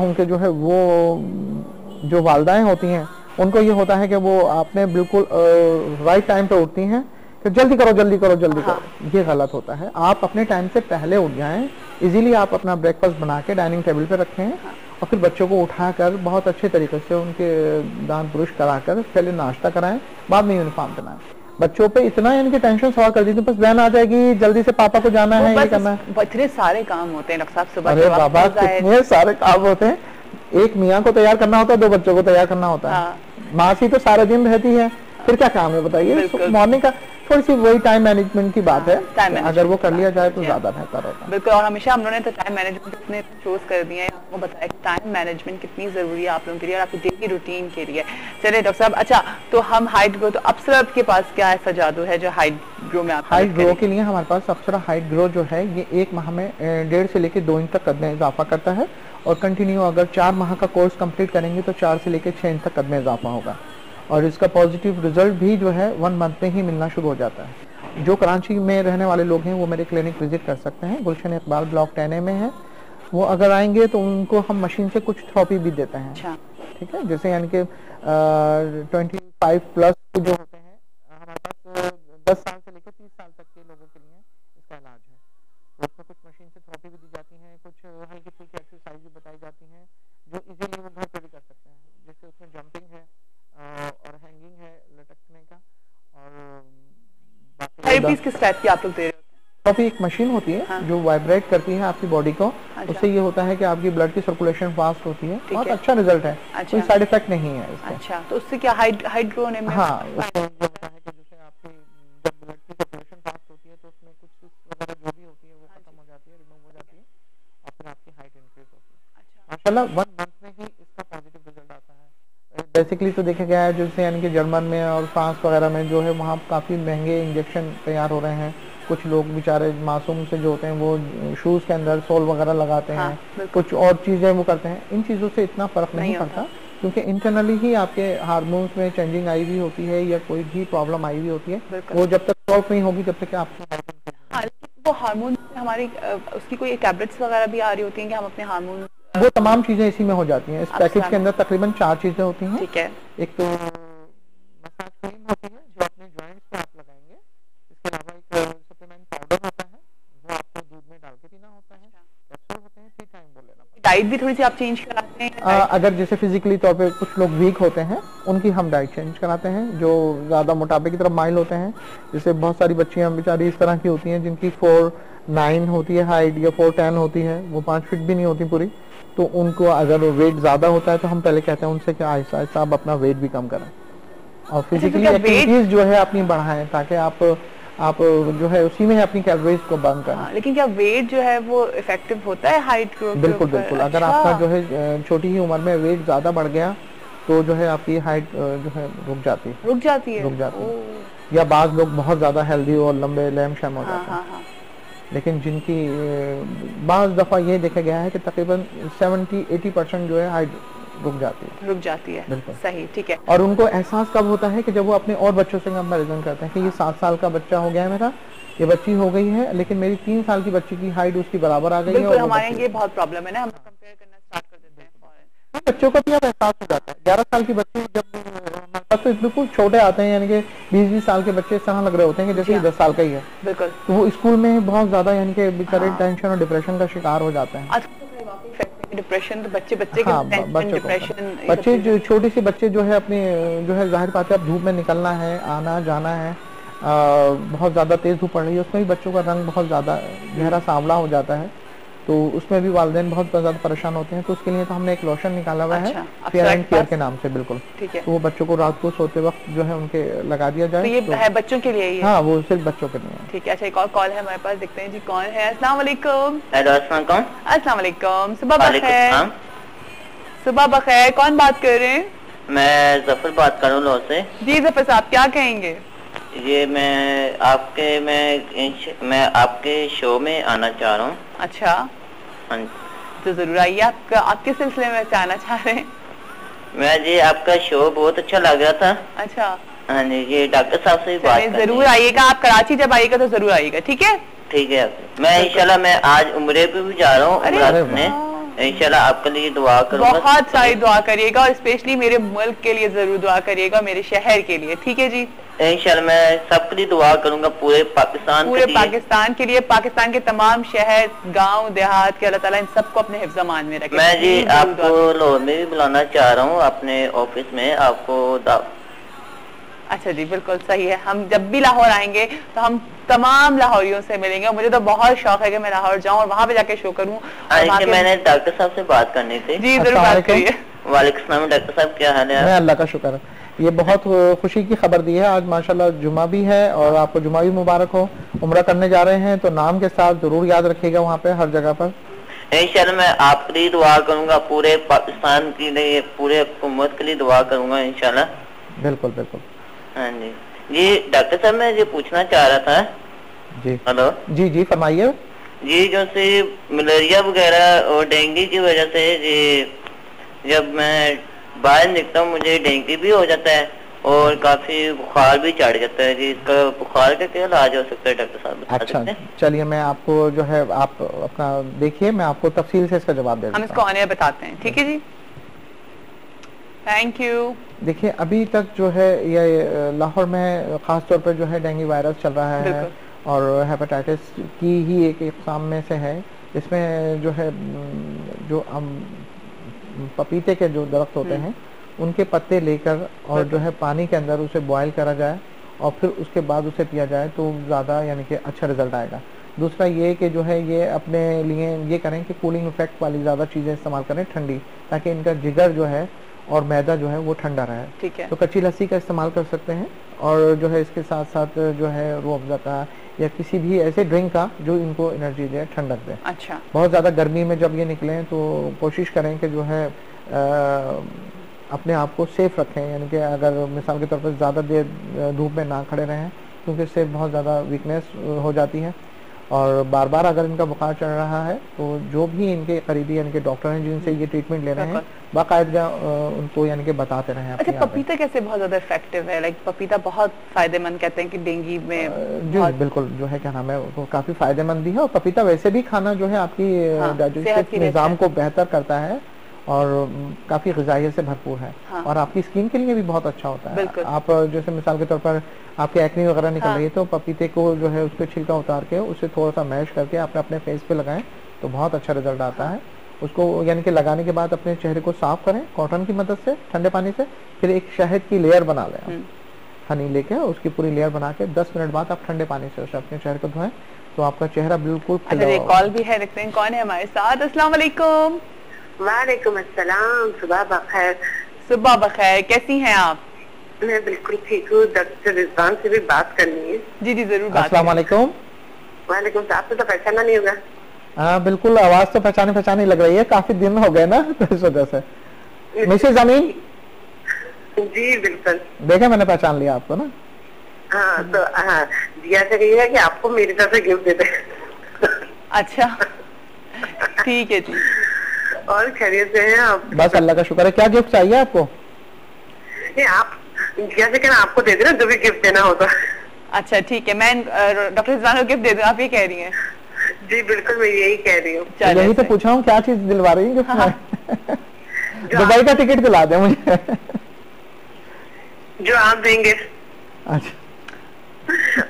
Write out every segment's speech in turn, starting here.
उनके जो है वो जो वालदाएं होती हैं उनको ये होता है कि वो आपने बिल्कुल राइट टाइम पे उठती हैं कि जल्दी करो जल्दी करो जल्दी करो। ये गलत होता है। आप अपने टाइम से पहले उठ जाएं, इजीली आप अपना ब्रेकफास्ट बना के डाइनिंग टेबल पे रखें और फिर बच्चों को उठाकर बहुत अच्छे तरीके से उनके दांत ब्रश कराकर पहले नाश्ता कराएं, बाद में यूनिफॉर्म पहनाएं। बच्चों पे इतना इनकी टेंशन सवाल कर दी थी, बस वैन आ जाएगी, जल्दी से पापा को जाना है, ये करना है। इतने सारे काम होते हैं डॉक्टर साहब, सुबह अरे बाबा कितने सारे काम होते हैं। एक मियाँ को तैयार करना होता है, 2 बच्चों को तैयार करना होता है। माँ सी तो सारा दिन रहती है, फिर क्या काम है बताइए। मॉर्निंग का थोड़ी सी वही टाइम मैनेजमेंट की बात है, अगर वो कर लिया जाए तो ज्यादा बेहतर होता है। बिल्कुल। और हमेशा हम लोगों ने तो टाइम मैनेजमेंट इतने शोज कर दिए हैं, आपको बताया कि टाइम मैनेजमेंट कितनी जरूरी है आप लोगों के लिए और आपकी डेली रूटीन के लिए। चलिए डॉक्टर साहब, अच्छा तो हम हाइट ग्रो, तो अप्सरा के पास क्या ऐसा जादू है जो हाइट ग्रो में आप हाइट ग्रो के लिए हमारे पास अप्सरा हाइट ग्रो जो है ये 1 माह में 1.5 से लेकर 2 इंच तक कद में इजाफा करता है और कंटिन्यू अगर 4 माह का कोर्स कंप्लीट करेंगे तो 4 से लेकर 6 इंच तक कद में इजाफा होगा और इसका पॉजिटिव रिजल्ट भी जो है 1 मंथ में ही मिलना शुरू हो जाता है। जो कराची में रहने वाले लोग हैं वो मेरे क्लिनिक विजिट कर सकते हैं, गुलशन इकबाल ब्लॉक 10A में है। वो अगर आएंगे तो उनको हम मशीन से कुछ थेरेपी भी देते हैं। अच्छा। ठीक है, जैसे यानी कि 25 प्लस जो होते हैं हमारे पास 10 साल से लेकर 30 साल तक के लोगों के लिए इसका इलाज है। उसमें कुछ मशीन से थेरेपी भी दी जाती है, कुछ हल्की फुल्की एक्सरसाइज भी बताई जाती हैं जो इजीली वो घर पे भी कर सकते हैं। जैसे उसमें जंपिंग है और हैंगिंग है लटकने का और थेरेपीज किस टाइप की आप लोग दे रहे हो? तो एक मशीन होती है जो वाइब्रेट करती है आपकी बॉडी को। अच्छा। उससे ये होता है कि आपकी ब्लड की सर्कुलेशन फास्ट होती है, बहुत अच्छा रिजल्ट है। अच्छा। कोई साइड इफेक्ट नहीं है इसका। अच्छा, तो उससे क्या हाइट ग्रो होने में? हाँ, उससे ये होता है कि जैसे आपकी जब ब्लड की सर्कुलेशन फास्ट होती है तो उसमें कुछ वगैरह जो भी होती है वो खत्म हो जाती है, रिमूव हो जाती है और फिर आपकी हाइट इंक्रीज होती है। अच्छा। माशाल्लाह 1 मंथ में ही इसका पॉजिटिव रिजल्ट आता है। बेसिकली तो देखा गया है जैसे यानी कि जर्मन में और फ्रांस वगैरह में जो है वहाँ काफ़ी महंगे इंजेक्शन तैयार हो रहे हैं। कुछ लोग बेचारे मासूम से जो होते हैं वो शूज़ के अंदर सोल वगैरह लगाते हैं, कुछ और चीज़ें वो करते हैं। इन चीज़ों से इतना फ़र्क नहीं पड़ता क्योंकि इंटरनली ही आपके हार्मोन्स में चेंजिंग आई हुई होती है या कोई भी प्रॉब्लम आई हुई होती है, वो जब तक सॉल्व नहीं होगी तब तक आपकी वो हार्मोन हमारी उसकी कोई टैबलेट्स वगैरह भी आ रही होती हैं कि हम अपने हार्मोन, वो तमाम चीजें इसी में हो जाती हैं। इस पैकेज के अंदर तकरीबन 4 चीजें होती हैं। ठीक है। एक तो मसाज क्रीम होती है जो अपने जॉइंट्स पे आप लगाएंगे। इसके अलावा एक सप्लीमेंट पाउडर होता है वो आपको दूध में डाल के पीना होता है। कैप्सूल होते हैं, 3 टाइम बोल लेना पड़ता है। डाइट भी थोड़ी सी आप चेंज कराते हैं? अगर जैसे फिजिकली तौर पे कुछ लोग वीक होते हैं उनकी हम डाइट चेंज कराते हैं, जो ज्यादा मोटापे की तरफ माइल होते हैं। जैसे बहुत सारी बच्चियां बेचारी इस तरह की होती हैं जिनकी 4'9" होती है हाइट या 4'10" होती है, वो 5 फीट भी नहीं होती पूरी। तो उनको अगर वेट ज्यादा होता है तो हम पहले कहते हैं उनसे कि आहिस्ता आहिस्ता आप अपना वेट भी कम करें और फिजिकली एक्टिविटीज जो है अपनी बढ़ाएं ताकि आप जो है उसी में अपनी कैलोरीज को बर्न करें। लेकिन क्या वेट जो है वो इफेक्टिव होता है हाइट ग्रोथ? बिल्कुल बिल्कुल। अगर आपका जो है छोटी ही उम्र में वेट ज्यादा बढ़ गया तो जो है आपकी हाइट जो है रुक जाती है या बाज़ लोग बहुत ज्यादा हेल्दी और लंबे लैम शैम हो जाते हैं। लेकिन जिनकी बाज़ दफ़ा ये देखा गया है कि तकरीबन 70-80% जो है हाइट रुक जाती है। बिल्कुल सही, ठीक है। और उनको एहसास कब होता है कि जब वो अपने और बच्चों से कंपैरिजन करते हैं कि ये 7 साल का बच्चा हो गया है मेरा, ये बच्ची हो गई है, लेकिन मेरी 3 साल की बच्ची की हाइट उसकी बराबर आ गई है। बिल्कुल, हमारे ये बहुत प्रॉब्लम है ना, हम कंपेयर करना स्टार्ट कर देते हैं। बच्चों को भी अब एहसास हो जाता है। 11 साल की बच्ची जब तो बिल्कुल छोटे आते हैं, यानी कि 20-20 साल के बच्चे इस तरह लग रहे होते हैं कि जैसे 10 साल का ही है। बिल्कुल। तो वो स्कूल में बहुत ज्यादा यानी कि बेचारे टेंशन और डिप्रेशन का शिकार हो जाते हैं। डिप्रेशन तो बच्चे के डिप्रेशन, बच्चे जो छोटे से बच्चे जो है अपने जो है जाहिर बात है अब धूप में निकलना है, आना जाना है, बहुत ज्यादा तेज धूप पड़ रही है, उसमें भी बच्चों का रंग बहुत ज्यादा गहरा सांवला हो जाता है, तो उसमें भी वालिदैन बहुत ज्यादा परेशान होते हैं। तो उसके लिए तो हमने एक लोशन निकाला हुआ है फेयर एंड केयर के नाम से। बिल्कुल, ठीक है। तो वो बच्चों को रात को सोते वक्त जो है उनके लगा दिया जाए। तो ये है बच्चों के लिए ही? हाँ, वो सिर्फ बच्चों के लिए। ठीक है। अच्छा, एक और कॉल है हमारे पास, देखते हैं जी कौन है। अस्सलाम वालेकुम। अस्सलाम वालेकुम। सुबह बखैर। कौन बात कर रहे हैं? मैं जफर बात कर रहा हूँ से। जी जफर साहब, क्या कहेंगे? ये मैं आपके शो में आना चाह रहा हूँ। अच्छा, तो जरूर आइए। आप किस सिलसिले में आना चाह रहे हैं? मैं जी आपका शो बहुत अच्छा लग रहा था। अच्छा। हाँ जी, ये डॉक्टर साहब से बात करनी। जरूर आइएगा, आप कराची जब आइएगा तो जरूर आइएगा। ठीक है, ठीक है। मैं इंशाल्लाह मैं आज उम्रे पे भी जा रहा हूँ। इंशाल्लाह आपके लिए दुआ करूंगा। बहुत सारी दुआ करिएगा और स्पेशली मेरे मुल्क के लिए जरूर दुआ करिएगा, मेरे शहर के लिए, ठीक है जी। इंशाल्लाह मैं सबके लिए दुआ करूंगा, पूरे पाकिस्तान के लिए, पाकिस्तान के तमाम शहर, गांव, देहात के, अल्लाह ताला इन सबको अपने हिफ्ज़-ए-मान में रखे। मैं जी आपको लाहौर में भी बुलाना चाह रहा हूँ अपने ऑफिस में आपको। अच्छा जी, बिल्कुल सही है। हम जब भी लाहौर आएंगे तो हम तमाम लाहौरियों से मिलेंगे। मुझे तो बहुत शौक है कि मैं लाहौर जाऊं और वहाँ पे जाके शो करूं। मैंने डॉक्टर साहब से बात करनी थी। जी जरूर बात करिए। वालेकुम सलाम डॉक्टर साहब, क्या हाल है? मैं अल्लाह का शुक्र है। ये बहुत खुशी की खबर दी है, आज माशाल्लाह जुमा भी है और आपको जुमा भी मुबारक हो। उम्रा करने जा रहे हैं तो नाम के साथ जरूर याद रखिएगा वहाँ पे हर जगह पर। इंशाल्लाह मैं आपके लिए दुआ करूंगा, पूरे पाकिस्तान के लिए, पूरे हुकूमत के लिए दुआ करूंगा इंशाल्लाह। बिल्कुल बिल्कुल। हाँ जी जी डॉक्टर साहब मैं ये पूछना चाह रहा था। जी हेलो। जी जी फरमाइए। जी जैसे मलेरिया वगैरह और डेंगू की वजह से जी जब मैं बाहर निकलता हूँ मुझे डेंगू भी हो जाता है और काफी बुखार भी चढ़ जाता है जी। इसका बुखार का क्या इलाज हो सकता है डॉक्टर साहब? अच्छा चलिए मैं आपको जो है आप अपना देखिए, मैं आपको तफसील से इसका जवाब दे देता हूं। हम इसको ऑन एयर बताते हैं, ठीक है जी। Thank you. देखिए अभी तक जो है ये लाहौर में खास तौर पर जो है डेंगू वायरस चल रहा है और हेपेटाइटिस की ही एक इकसाम में से है। इसमें जो है जो पपीते के जो दरख्त होते हैं उनके पत्ते लेकर और जो है पानी के अंदर उसे बॉयल करा जाए और फिर उसके बाद उसे पिया जाए तो ज़्यादा यानी कि अच्छा रिजल्ट आएगा। दूसरा ये कि जो है ये अपने लिए ये करें कि कूलिंग इफेक्ट वाली ज़्यादा चीज़ें इस्तेमाल करें ठंडी, ताकि इनका जिगर जो है और मैदा जो है वो ठंडा रहे। ठीक है। तो कच्ची लस्सी का इस्तेमाल कर सकते हैं और जो है इसके साथ साथ जो है रूह अफ़ज़ा का या किसी भी ऐसे ड्रिंक का जो इनको एनर्जी दे, ठंडक दे। अच्छा। बहुत ज़्यादा गर्मी में जब ये निकलें तो कोशिश करें कि जो है अपने आप को सेफ रखें, यानी कि अगर मिसाल के तौर पर ज़्यादा देर धूप में ना खड़े रहें क्योंकि इससे बहुत ज़्यादा वीकनेस हो जाती है। और बार बार अगर इनका बुखार चढ़ रहा है तो जो भी इनके करीबी यानी कि डॉक्टर हैं जिनसे ये ट्रीटमेंट ले रहे हैं बाकायदा उनको यानी कि बताते रहें। अच्छा पपीता कैसे बहुत ज्यादा इफेक्टिव है? लाइक पपीता बहुत फायदेमंद कहते हैं कि डेंगू में। जी बिल्कुल जो है क्या नाम है वो काफी फायदेमंद भी है और पपीता वैसे भी खाना जो है आपकी डाइजेस्टिव निजाम को बेहतर करता है और काफी ग़िज़ाइयत से भरपूर है। हाँ। और आपकी स्किन के लिए भी बहुत अच्छा होता है। आप जैसे मिसाल के तौर पर आपकी एक्ने वगैरह निकल रही है तो पपीते को जो है उसके छिलका उतार के उसे थोड़ा सा मैश करके आप अपने फेस पे लगाएं तो बहुत अच्छा रिजल्ट आता है। उसको यानी कि लगाने के बाद अपने चेहरे को साफ करें कॉटन की मदद से, ठंडे पानी से, फिर एक शहद की लेयर बना लें, हनी लेके उसकी पूरी लेयर बना के 10 मिनट बाद आप ठंडे पानी से अपने चेहरे को धोएं तो आपका चेहरा बिल्कुल खिला हुआ। कॉल भी है, देखते हैं कौन है हमारे साथ। अस्सलाम वालेकुम। वालेकुम अस्सलाम। सुबह बखैर। सुबह बखैर, कैसी हैं आप? मैं बिल्कुल ठीक हूँ। डॉक्टर रिजवान से भी बात करनी है। जी जी जरूर बात। अस्सलाम वालेकुम। वालेकुम। आपको तो पहचाना नहीं होगा? हाँ बिल्कुल, आवाज तो पहचानी लग रही है, काफी दिन हो गए ना तो इस वजह से। मिसेज अमीन? जी बिल्कुल। देखा मैंने पहचान लिया आपको ना। हाँ तो हाँ दिया से कही है कि आपको मेरी तरफ से गिफ्ट देते। अच्छा ठीक है जी। और खैरियत से हैं आप? बस अल्लाह का शुक्र है। क्या गिफ्ट चाहिए आपको? ये आप जैसे कहना आपको दे देना जो भी गिफ्ट देना होगा। अच्छा ठीक है, मैं डॉक्टर रिजवान को गिफ्ट दे दूं, आप ये कह रही हैं? जी बिल्कुल मैं यही कह रही हूँ। यही तो पूछा हूँ क्या चीज दिलवा रही है? हाँ। दुबई का टिकट दिला दे मुझे। जो आप देंगे। अच्छा।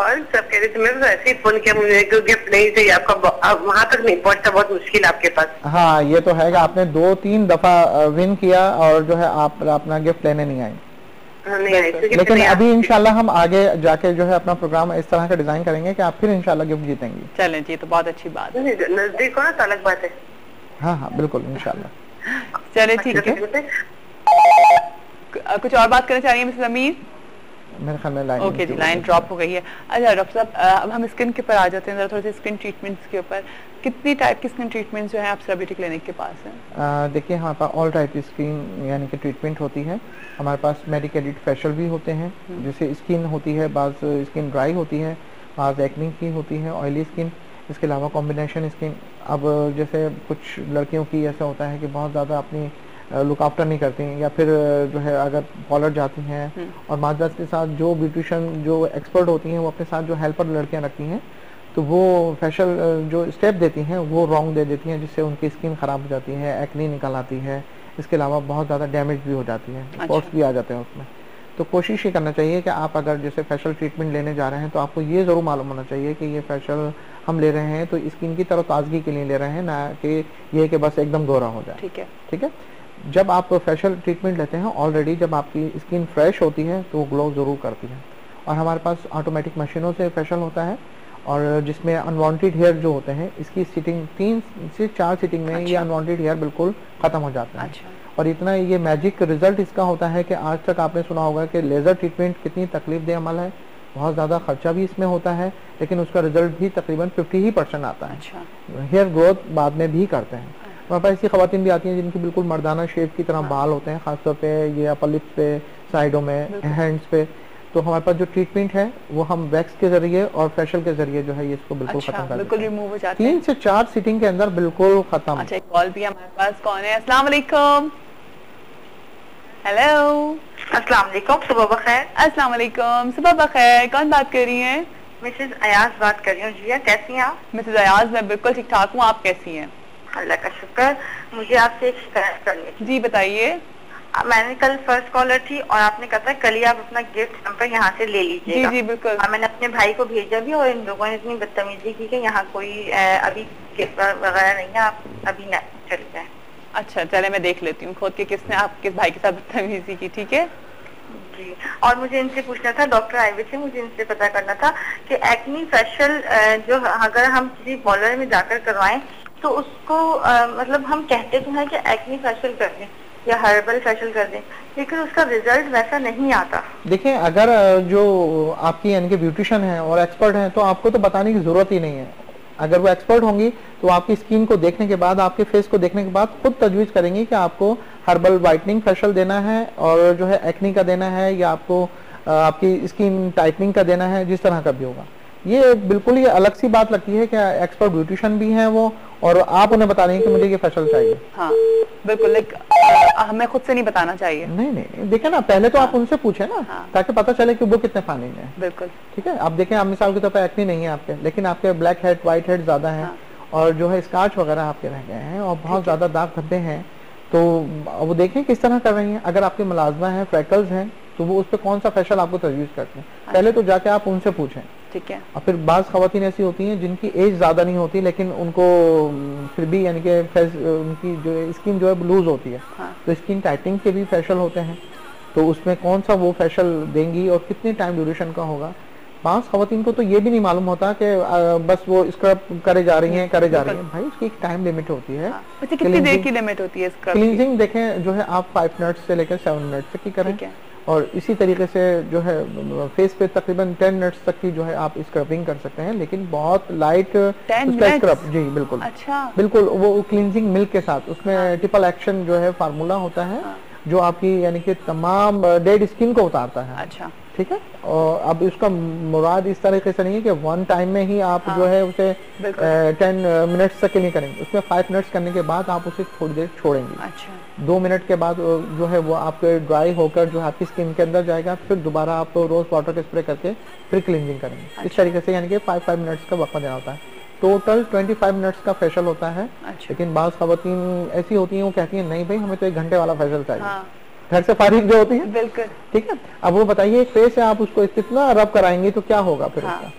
और सब कह रहे थे, मैं तो ऐसे ही फोन किया, मुझे गिफ्ट नहीं चाहिए आपका, वहाँ तक नहीं पहुँचता, बहुत मुश्किल आपके पास। हाँ ये तो है कि आपने 2-3 दफा विन किया और जो है आप अपना गिफ्ट लेने नहीं आई। लेकिन अभी इंशाल्लाह हम आगे जाके जो है अपना प्रोग्राम इस तरह का डिजाइन करेंगे कि आप फिर इंशाल्लाह गिफ्ट जीतेंगे। चलें जी, तो बहुत अच्छी बात है। नजदीक हो ना तो अलग बात है। हाँ हाँ बिल्कुल इंशाल्लाह। चले ठीक है। कुछ और बात करना चाहिए मिसेस अमीर? मेरे ख्याल में लाइन ओके जी, लाइन ड्रॉप हो गई है। अच्छा डॉक्टर साहब अब हम स्किन के ऊपर आ जाते हैं, जरा थोड़े से स्किन ट्रीटमेंट्स के ऊपर। कितनी टाइप की स्किन ट्रीटमेंट्स जो है आप सेलिब्रिटी क्लिनिक के पास हैं? देखिए हमारे पास ऑल टाइप की स्किन यानी कि ट्रीटमेंट होती है। हमारे पास मेडिकेटेड फेशियल भी होते हैं, जैसे स्किन होती है, बाज़ स्किन ड्राई होती है, बाज़ एक्ने की होती है, ऑयली स्किन। इसके अलावा कॉम्बिनेशन स्किन, अब जैसे कुछ लड़कियों की ऐसा होता है कि बहुत ज़्यादा अपनी लुक आफ्टर नहीं करती हैं या फिर जो है अगर पार्लर जाती हैं और माजदात के साथ जो ब्यूटिशियन जो एक्सपर्ट होती हैं वो अपने साथ जो हेल्पर लड़कियां रखती हैं तो वो फेशियल जो स्टेप देती हैं वो रॉन्ग दे देती हैं, जिससे उनकी स्किन ख़राब हो जाती है, एक्नी निकल आती है, इसके अलावा बहुत ज़्यादा डैमेज भी हो जाती है, स्पॉट्स भी आ जाते हैं उसमें। तो कोशिश ये करना चाहिए कि आप अगर जैसे फेशियल ट्रीटमेंट लेने जा रहे हैं तो आपको ये ज़रूर मालूम होना चाहिए कि ये फेशियल हम ले रहे हैं तो स्किन की तरह ताजगी के लिए ले रहे हैं, ना कि ये कि बस एकदम गोरा हो जाए। ठीक है। जब आप फेशियल ट्रीटमेंट लेते हैं ऑलरेडी जब आपकी स्किन फ्रेश होती है तो वो ग्लो ज़रूर करती है। और हमारे पास ऑटोमेटिक मशीनों से फेशियल होता है और जिसमें अनवांटेड हेयर जो होते हैं इसकी सिटिंग 3 से 4 सिटिंग में ये अनवांटेड हेयर बिल्कुल ख़त्म हो जाते हैं। और इतना ये मैजिक रिजल्ट इसका होता है कि आज तक आपने सुना होगा कि लेज़र ट्रीटमेंट कितनी तकलीफ दे अमल है, बहुत ज़्यादा खर्चा भी इसमें होता है, लेकिन उसका रिजल्ट भी तकरीबन 50% आता है। हेयर ग्रोथ बाद में भी करते हैं। हमारे पास ऐसी ख़वातीन भी आती हैं जिनकी बिल्कुल मर्दाना शेप की तरह बाल होते हैं, खासतौर पे ये अपर लिप्स पे, साइडों में, हैंड्स पे। तो हमारे पास जो ट्रीटमेंट है वो हम वैक्स के जरिए और फेशियल के जरिए जो है ये इसको बिल्कुल खत्म कर देते हैं, रिमूव हो जाते हैं। 3 से 4 सिटिंग के अंदर बिल्कुल खत्म। अच्छा, एक कॉल भी हमारे पास, कौन है? अस्सलाम वालेकुम। हेलो, अस्सलाम वालेकुम, सुबह बखैर। अस्सलाम वालेकुम, सुबह बखैर। कौन बात कर रही हैं? मिसेस अयाज बात कर रही हूँ। जिया, कैसी हैं आप? मिसेस अयाज, मैं बिल्कुल ठीक ठाक हूँ, आप कैसी हैं? अल्लाह का शुक्र। मुझे आपसे एक शिकायत करनी थी। जी बताइए। मैंने कल फर्स्ट कॉलर थी और आपने कहा था कल ही आप अपना गिफ्ट नंबर यहाँ से ले लीजिएगा। जी जी बिल्कुल। और मैंने अपने भाई को भेजा भी और इन लोगों ने इतनी बदतमीजी की कि यहाँ कोई अभी गिफ्ट वगैरह नहीं है, आप अभी न चल जाए। अच्छा चले, मैं देख लेती हूँ खोद के किसने आपके भाई के साथ बदतमीजी की। ठीक है जी। और मुझे इनसे पूछना था, डॉक्टर आईवी से मुझे इनसे पता करना था कि एक्नी फेशियल जो अगर हम किसी पार्लर में जाकर करवाएं तो उसको मतलब हम कहते तो हैं कि एक्नी फेशियल कर दें या हर्बल फेशियल कर दें, लेकिन उसका रिजल्ट वैसा नहीं आता। देखिए, अगर जो आपकी यानी कि ब्यूटिशियन है और एक्सपर्ट हैं तो आपको तो बताने की जरूरत ही नहीं है। अगर वो एक्सपर्ट होंगी तो आपकी स्किन को देखने के बाद, आपके फेस को देखने के बाद खुद तजवीज़ करेंगी कि आपको हर्बल वाइटनिंग फेशियल देना है और जो है एक्नी का देना है या आपको आपकी स्किन टाइटनिंग का देना है, जिस तरह का भी होगा। ये बिल्कुल ही अलग सी बात लगती है कि एक्सपर्ट ब्यूटिशियन भी हैं वो और आप उन्हें बता रही हैं कि मुझे ये फेशियल चाहिए। हाँ बिल्कुल, हमें खुद से नहीं बताना चाहिए। नहीं, देखें ना, पहले तो आप उनसे पूछे ना, ताकि पता चले कि वो कितने पानी में है। बिल्कुल ठीक है। आप देखें, आप मिसाल के तौर पर एक्नी नहीं है आपके, लेकिन आपके ब्लैक हेड, व्हाइट हेड ज्यादा है और जो है स्कार्च वगैरह आपके रह गए हैं और बहुत ज्यादा दाग धब्बे हैं, तो वो देखें किस तरह कर रही हैं। अगर आपकी मुलाजमा है, फ्रैकल्स हैं, तो वो उस पर कौन सा फेशियल आपको तजवीज़ करते हैं, पहले तो जाके आप उनसे पूछें। ठीक है। और फिर बाज़ ख़वातीन ऐसी होती हैं जिनकी एज ज़्यादा नहीं होती लेकिन उनको फिर भी यानी कि उनकी जो स्किन जो है लूज होती है, तो स्किन टाइटनिंग के भी फेशियल होते हैं, तो उसमें कौन सा वो फेशियल देंगी और कितने टाइम ड्यूरेशन का होगा। बाज़ ख़वातीन को तो ये भी नहीं मालूम होता कि बस वो स्क्रब करे जा रही हैं भाई, उसकी एक टाइम लिमिट होती है। कितनी देर की लिमिट होती है स्क्रब? क्लींजिंग देखें जो है आप 5 मिनट्स से लेकर 7 मिनट्स तक की करें और इसी तरीके से जो है फेस पे तकरीबन 10 मिनट्स तक की जो है आप स्क्रबिंग कर सकते हैं, लेकिन बहुत लाइट स्क्रब। जी बिल्कुल। अच्छा। बिल्कुल, वो क्लींजिंग मिल्क के साथ, उसमें ट्रिपल एक्शन जो है फार्मूला होता है जो आपकी यानी कि तमाम डेड स्किन को उतारता है। अच्छा ठीक है। और अब इसका मुराद इस तरीके से नहीं है कि 1 टाइम में ही आप जो है उसे 10 मिनट्स तक के लिए करेंगे, उसमें 5 मिनट्स करने के बाद आप उसे थोड़ी देर छोड़ेंगे। अच्छा। 2 मिनट के बाद जो है वो आपके ड्राई होकर जो आपकी स्किन के अंदर जाएगा, फिर दोबारा आप रोज वाटर के स्प्रे करके फिर क्लींजिंग करेंगे। अच्छा। इस तरीके से यानी कि 5 मिनट्स का वक्त देना होता है। टोटल 25 मिनट्स का फेशियल होता है। अच्छा। लेकिन बाज़ ख़वातीन ऐसी होती हैं वो कहती हैं नहीं भाई हमें तो 1 घंटे वाला फेशियल चाहिए, घर से फारिग जो होती है। बिल्कुल। ठीक है। अब वो बताइए फेस से आप उसको कितना रब कराएंगे तो क्या होगा फिर उसका?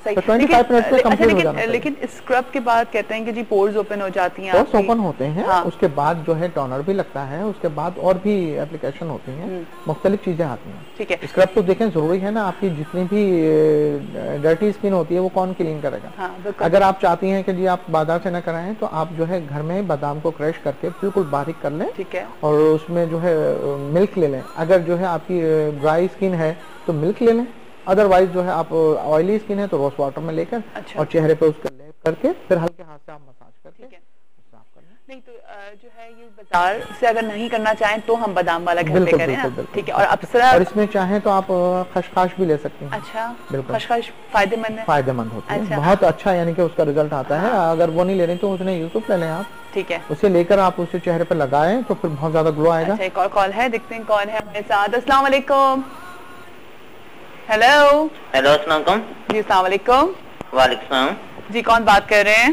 तो 25 मिनट से कंप्लीट हो जाना चाहिए। लेकिन स्क्रब के बाद कहते हैं कि जी पोर्स ओपन हो जाती हैं, पोर्स ओपन होते हैं। उसके बाद जो है टोनर भी लगता है, उसके बाद और भी एप्लीकेशन होती हैं, मुख्तलिफ चीजें आती हैं। ठीक है। स्क्रब तो देखें जरूरी है ना, आपकी जितनी भी डर्टी स्किन होती है वो कौन क्लीन करेगा। अगर आप चाहती हैं कि जी आप बाजार से न कराएं तो आप जो है घर में बादाम को क्रश करके बिल्कुल बारीक कर लें। ठीक है। और उसमें जो है मिल्क ले लें। अगर जो है आपकी ड्राई स्किन है तो मिल्क ले लें, अदरवाइज जो है आप ऑयली स्किन है तो रोज वाटर में लेकर और चेहरे पे उसका लेप करके फिर हल्के हाथ से आप मसाज करके साफ कर लें। नहीं तो जो है ये बाजार से अगर नहीं करना चाहें तो हम बादाम वाला घर पे करें ना। ठीक है। और अप्सरा, और इसमें चाहें तो आप खसखस भी ले सकते हैं। अच्छा। बिल्कुल। खसखस फायदेमंद है? फायदेमंद होती है, बहुत अच्छा यानी कि उसका रिजल्ट आता है। अगर वो नहीं ले रही तो उसने यूसुफ ले लें आप। ठीक है। उसे लेकर आप उसे चेहरे पे लगाएं तो फिर बहुत ज्यादा ग्लो आएगा। अच्छा, एक और कॉल है, देखते हैं कौन है हमारे साथ। अस्सलाम वालेकुम। हेलो। हेलो, अस्सलाम वालेकुम। जी अस्सलाम वालेकुम। वालेकुम सलाम। जी, कौन बात कर रहे हैं?